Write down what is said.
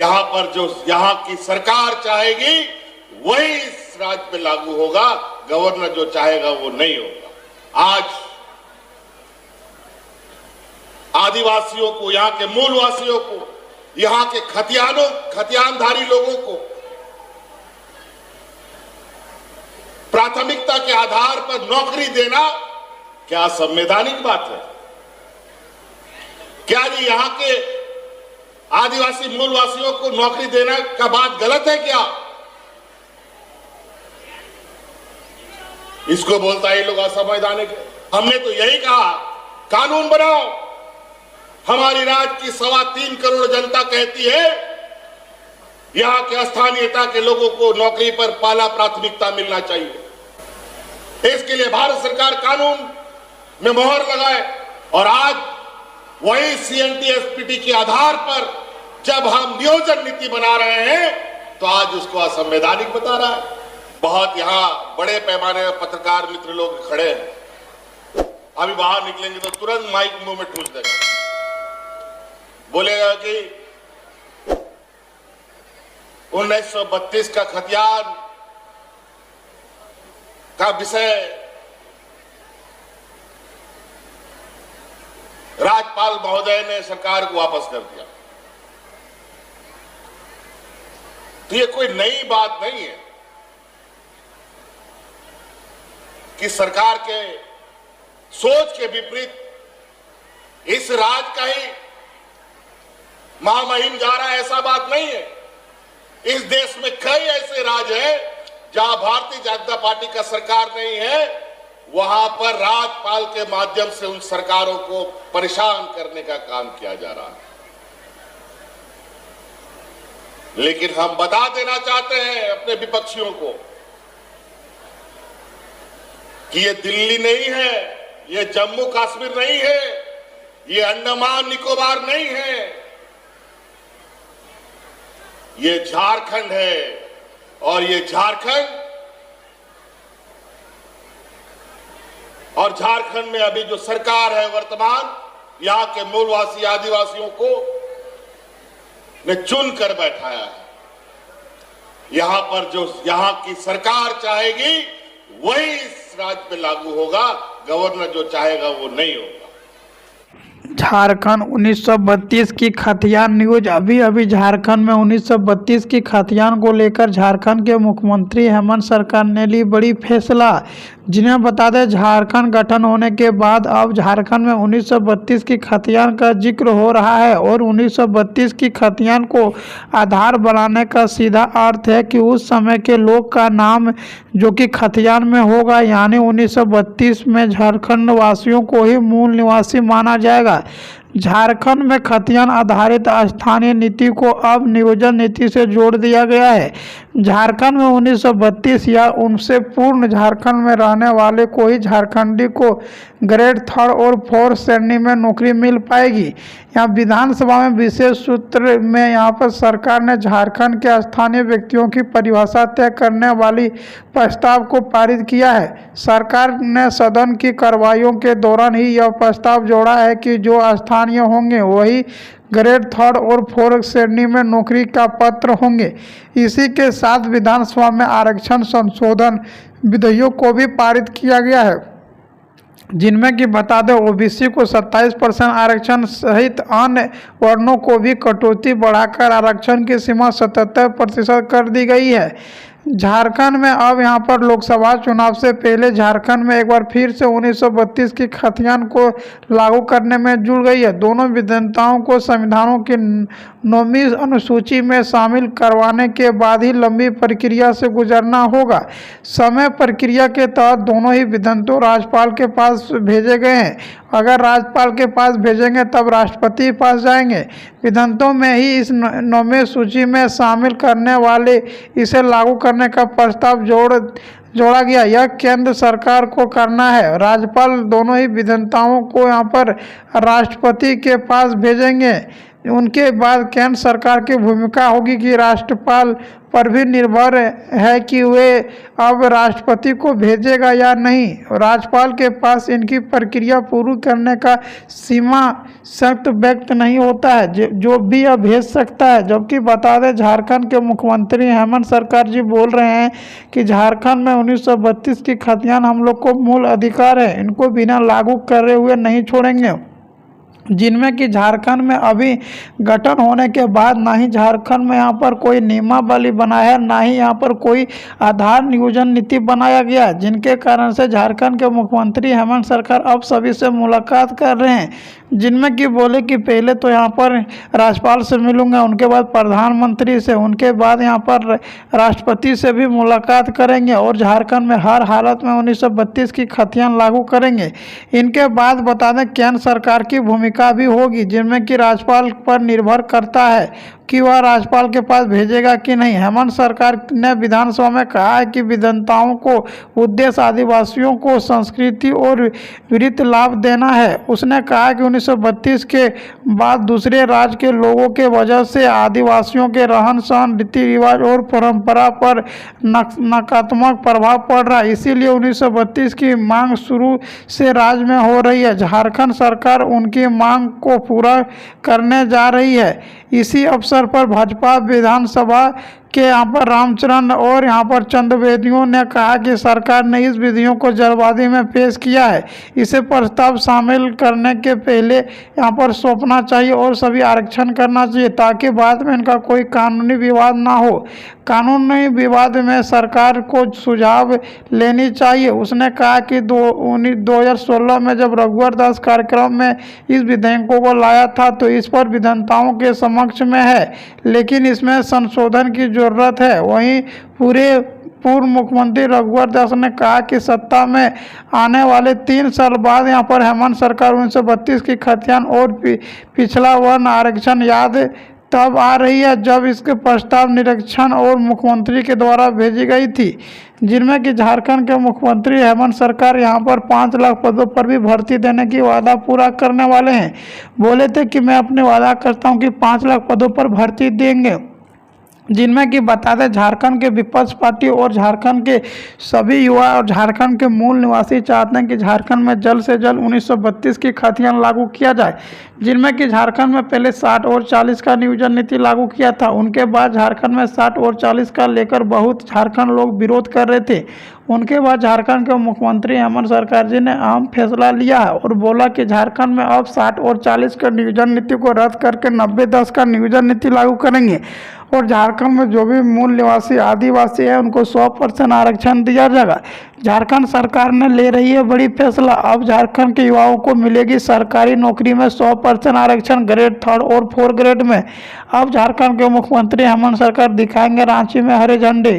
यहाँ पर जो यहाँ की सरकार चाहेगी वही इस राज्य पे लागू होगा। गवर्नर जो चाहेगा वो नहीं होगा। आज आदिवासियों को, यहाँ के मूलवासियों को, यहाँ के खतियानधारी लोगों को प्राथमिकता के आधार पर नौकरी देना क्या संवैधानिक बात है? क्या जी यहाँ के आदिवासी मूलवासियों को नौकरी देना का बात गलत है क्या? इसको बोलता है ये लोग असंवैधानिक है। हमने तो यही कहा, कानून बनाओ। हमारी राज्य की 3.25 करोड़ जनता कहती है यहां के स्थानीयता के लोगों को नौकरी पर पहला प्राथमिकता मिलना चाहिए। इसके लिए भारत सरकार कानून में मोहर लगाए और आज वही CNTSPT के आधार पर जब हम नियोजन नीति बना रहे हैं तो आज उसको असंवैधानिक बता रहा है। बहुत यहां बड़े पैमाने पर पत्रकार मित्र लोग खड़े हैं। अभी बाहर निकलेंगे तो तुरंत माइक मुंह में ठूस देगा, बोलेगा कि 1932 का खतियान का विषय राज्यपाल महोदय ने सरकार को वापस कर दिया। तो ये कोई नई बात नहीं है कि सरकार के सोच के विपरीत इस राज्य का ही महामहिम जा रहा है, ऐसा बात नहीं है। इस देश में कई ऐसे राज्य हैं जहां भारतीय जनता पार्टी का सरकार नहीं है, वहां पर राज्यपाल के माध्यम से उन सरकारों को परेशान करने का काम किया जा रहा है। लेकिन हम बता देना चाहते हैं अपने विपक्षियों को कि ये दिल्ली नहीं है, ये जम्मू कश्मीर नहीं है, ये अंडमान निकोबार नहीं है, ये झारखंड है। और ये झारखंड में अभी जो सरकार है वर्तमान, यहां के मूलवासी आदिवासियों को ने चुन कर बैठाया है। यहां पर जो यहाँ की सरकार चाहेगी वही इस राज्य पे लागू होगा। गवर्नर जो चाहेगा वो नहीं होगा। झारखंड 1932 की खतियान न्यूज। अभी झारखंड में 1932 की खतियान को लेकर झारखंड के मुख्यमंत्री हेमंत सरकार ने ली बड़ी फैसला। जिन्हें बता दें, झारखंड गठन होने के बाद अब झारखंड में 1932 की खतियान का जिक्र हो रहा है और 1932 की खतियान को आधार बनाने का सीधा अर्थ है कि उस समय के लोग का नाम जो कि खतियान में होगा, यानी 1932 में झारखंड वासियों को ही मूल निवासी माना जाएगा। झारखंड में खतियान आधारित स्थानीय नीति को अब नियोजन नीति से जोड़ दिया गया है। झारखंड में 1932 या उनसे पूर्व झारखंड में रहने वाले कोई झारखंडी को ग्रेड 3 और 4 श्रेणी में नौकरी मिल पाएगी। यहाँ विधानसभा में विशेष सूत्र में यहाँ पर सरकार ने झारखंड के स्थानीय व्यक्तियों की परिभाषा तय करने वाली प्रस्ताव को पारित किया है। सरकार ने सदन की कार्रवाइयों के दौरान ही यह प्रस्ताव जोड़ा है कि जो स्थानीय होंगे वही ग्रेड 3 और 4 श्रेणी में नौकरी का पात्र होंगे। इसी के साथ विधानसभा में आरक्षण संशोधन विधेयक को भी पारित किया गया है, जिनमें कि बता दें OBC को 27% आरक्षण सहित अन्य वर्णों को भी कटौती बढ़ाकर आरक्षण की सीमा 77% कर दी गई है। झारखंड में अब यहाँ पर लोकसभा चुनाव से पहले झारखंड में एक बार फिर से 1932 की खतियान को लागू करने में जुड़ गई है। दोनों विधानताओं को संविधानों की 9वीं अनुसूची में शामिल करवाने के बाद ही लंबी प्रक्रिया से गुजरना होगा। समय प्रक्रिया के तहत दोनों ही विधानतों राज्यपाल के पास भेजे गए हैं। अगर राज्यपाल के पास भेजेंगे तब राष्ट्रपति के पास जाएंगे। विधानतों में ही इस 9वीं सूची में शामिल करने वाले इसे लागू करने का प्रस्ताव जोड़ा गया। यह केंद्र सरकार को करना है। राज्यपाल दोनों ही विधानताओं को यहाँ पर राष्ट्रपति के पास भेजेंगे। उनके बाद केंद्र सरकार की भूमिका होगी कि राज्यपाल पर भी निर्भर है कि वे अब राष्ट्रपति को भेजेगा या नहीं। राज्यपाल के पास इनकी प्रक्रिया पूरी करने का सीमा सख्त व्यक्त नहीं होता है, जो भी अब भेज सकता है। जबकि बता दें, झारखंड के मुख्यमंत्री हेमंत सरकार जी बोल रहे हैं कि झारखंड में 1932 की खतियान हम लोग को मूल अधिकार है, इनको बिना लागू करे हुए नहीं छोड़ेंगे। जिनमें कि झारखंड में अभी गठन होने के बाद ना ही झारखंड में यहाँ पर कोई नियमावली बना है, ना ही यहाँ पर कोई आधार नियोजन नीति बनाया गया, जिनके कारण से झारखंड के मुख्यमंत्री हेमंत सरकार अब सभी से मुलाकात कर रहे हैं। जिनमें कि बोले कि पहले तो यहाँ पर राज्यपाल से मिलूंगा, उनके बाद प्रधानमंत्री से, उनके बाद यहाँ पर राष्ट्रपति से भी मुलाकात करेंगे और झारखंड में हर हालत में 1932 की खतियान लागू करेंगे। इनके बाद बता दें, केंद्र सरकार की भूमिका भी होगी, जिनमें कि राज्यपाल पर निर्भर करता है कि वह राज्यपाल के पास भेजेगा कि नहीं। हेमंत सरकार ने विधानसभा में कहा है कि विधेयकों को उद्देश्य आदिवासियों को संस्कृति और वित्त लाभ देना है। उसने कहा कि 1932 के बाद दूसरे राज्य के लोगों के वजह से आदिवासियों के रहन सहन, रीति रिवाज और परंपरा पर नकारात्मक प्रभाव पड़ रहा है, इसीलिए 1932 की मांग शुरू से राज्य में हो रही है। झारखंड सरकार उनकी मांग को पूरा करने जा रही है। इसी अवसर पर भाजपा विधानसभा के यहाँ पर रामचरण और यहाँ पर चंद्रवेदियों ने कहा कि सरकार ने इस विधियों को जल्दबाजी में पेश किया है, इसे प्रस्ताव शामिल करने के पहले यहाँ पर सौंपना चाहिए और सभी आरक्षण करना चाहिए, ताकि बाद में इनका कोई कानूनी विवाद ना हो। कानूनी विवाद में सरकार को सुझाव लेनी चाहिए। उसने कहा कि 2016 में जब रघुवर दास कार्यक्रम में इस विधेयकों को लाया था तो इस पर विधानसभाओं के समक्ष में है, लेकिन इसमें संशोधन की जरूरत है। वहीं पूर्व मुख्यमंत्री रघुवर दास ने कहा कि सत्ता में आने वाले 3 साल बाद यहाँ पर हेमंत सरकार 1932 की खतियान और पिछला वर्ण आरक्षण याद तब आ रही है जब इसके प्रस्ताव निरीक्षण और मुख्यमंत्री के द्वारा भेजी गई थी। जिनमें कि झारखंड के मुख्यमंत्री हेमंत सरकार यहाँ पर 5 लाख पदों पर भी भर्ती देने की वादा पूरा करने वाले हैं। बोले थे कि मैं अपने वादा करता हूँ कि 5 लाख पदों पर भर्ती देंगे। जिनमें कि बता दें, झारखंड के विपक्ष पार्टी और झारखंड के सभी युवा और झारखंड के मूल निवासी चाहते हैं कि झारखंड में जल्द से जल्द 1932 की खतियान लागू किया जाए। जिनमें कि झारखंड में पहले 60 और 40 का नियोजन नीति लागू किया था, उनके बाद झारखंड में 60 और 40 का लेकर बहुत झारखंड लोग विरोध कर रहे थे। उनके बाद झारखंड के मुख्यमंत्री हेमंत सरकार जी ने अहम फैसला लिया है और बोला कि झारखंड में अब 60 और 40 का नियोजन नीति को रद्द करके 90-10 का नियोजन नीति लागू करेंगे और झारखंड में जो भी मूल निवासी आदिवासी है उनको 100% आरक्षण दिया जाएगा। झारखंड सरकार ने ले रही है बड़ी फैसला। अब झारखंड के युवाओं को मिलेगी सरकारी नौकरी में 100% आरक्षण, ग्रेड 3 और 4 ग्रेड में। अब झारखंड के मुख्यमंत्री हेमंत सरकार दिखाएंगे रांची में हरे झंडे।